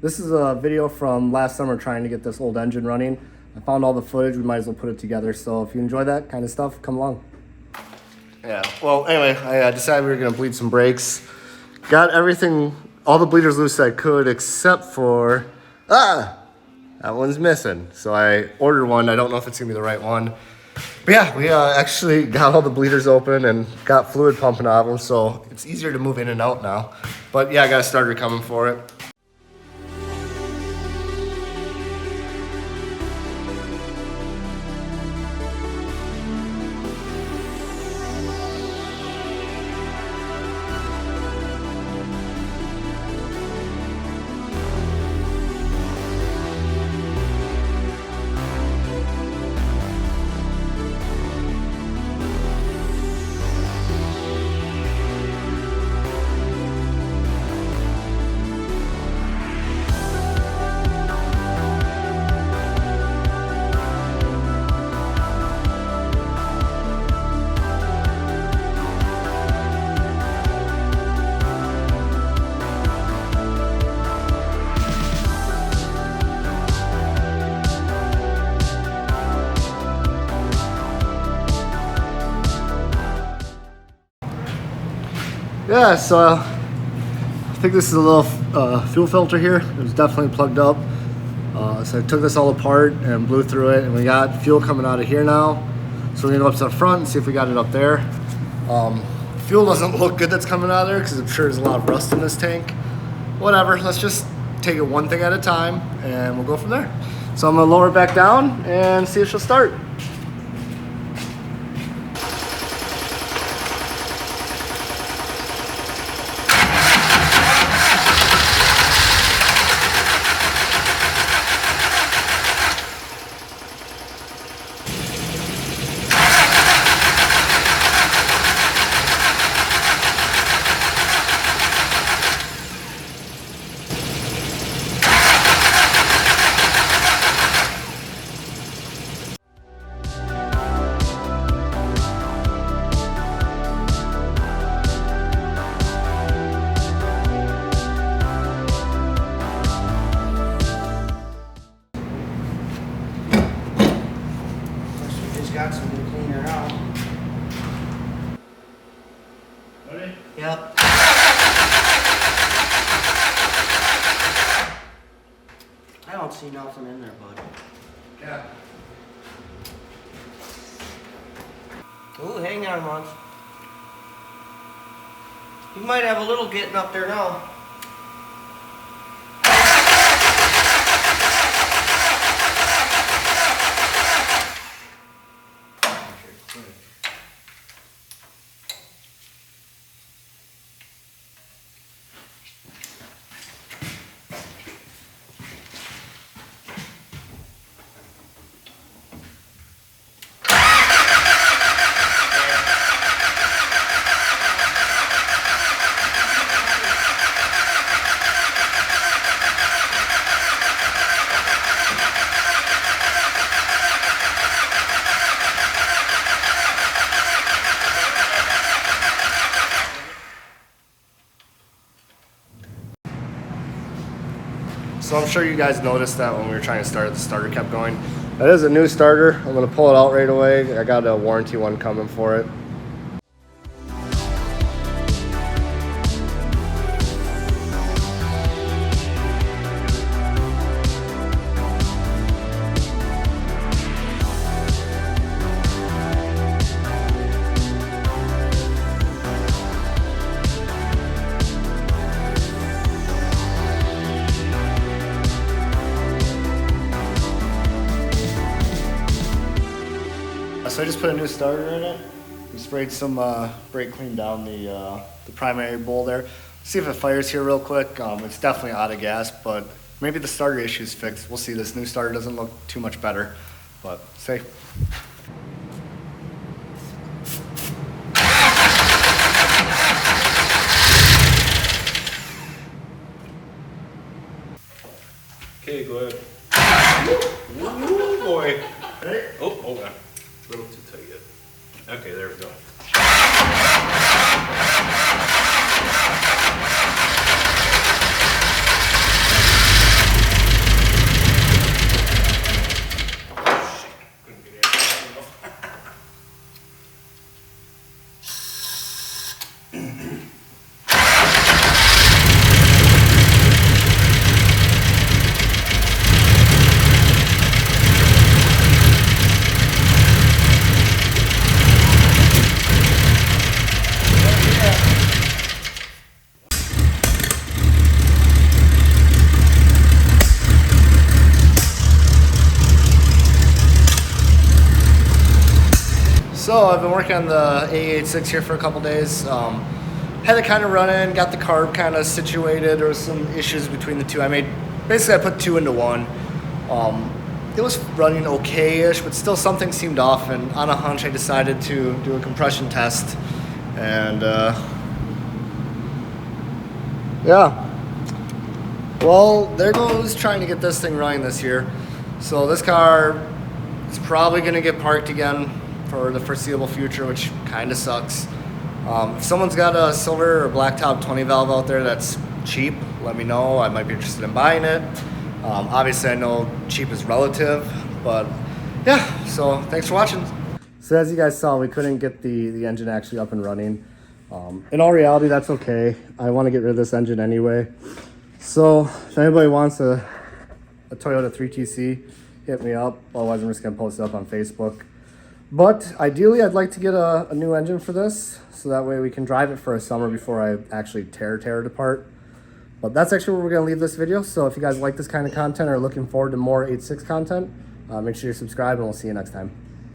This is a video from last summer trying to get this old engine running. I found all the footage, we might as well put it together. So if you enjoy that kind of stuff, come along. Yeah, well, anyway, I decided we were gonna bleed some brakes. Got everything, all the bleeders loose that I could, except for, that one's missing. So I ordered one. I don't know if it's gonna be the right one. But yeah, we actually got all the bleeders open and got fluid pumping out of them, so it's easier to move in and out now. But yeah, I got a starter coming for it. Yeah, so I think this is a little fuel filter here. It was definitely plugged up. So I took this all apart and blew through it, and we got fuel coming out of here now. So we're gonna go up to the front and see if we got it up there. Fuel doesn't look good that's coming out of there because I'm sure there's a lot of rust in this tank. Whatever, let's just take it one thing at a time and we'll go from there. So I'm gonna lower it back down and see if she'll start. Got some to clean her out. Ready? Yep. I don't see nothing in there, bud. Yeah. Ooh, hang on once. You might have a little getting up there now. So I'm sure you guys noticed that when we were trying to start, the starter kept going. That is a new starter. I'm gonna pull it out right away. I got a warranty one coming for it. So I just put a new starter in it. We sprayed some brake clean down the primary bowl there. See if it fires here real quick. It's definitely out of gas, but maybe the starter issue is fixed. We'll see. This new starter doesn't look too much better, but safe. Okay, go ahead. Ooh, boy. Ready? Oh, hold on. A little too tight yet. Okay, there we go. So I've been working on the AE86 here for a couple days. Had it kind of run in, got the carb kind of situated. There was some issues between the two. Basically I put two into one. It was running okay-ish, but still something seemed off, and on a hunch I decided to do a compression test. And yeah. Well, there goes trying to get this thing running this year. So this car is probably gonna get parked again for the foreseeable future, which kind of sucks. If someone's got a silver or blacktop 20 valve out there that's cheap, let me know. I might be interested in buying it. Obviously I know cheap is relative, but yeah, so thanks for watching. So as you guys saw, we couldn't get the engine actually up and running. In all reality, that's okay. I want to get rid of this engine anyway. So if anybody wants a Toyota 3TC, hit me up. Otherwise I'm just gonna post it up on Facebook. But ideally I'd like to get a new engine for this, so that way we can drive it for a summer before I actually tear it apart. But that's actually where we're gonna leave this video. So if you guys like this kind of content or are looking forward to more 86 content, make sure you subscribe, and we'll see you next time.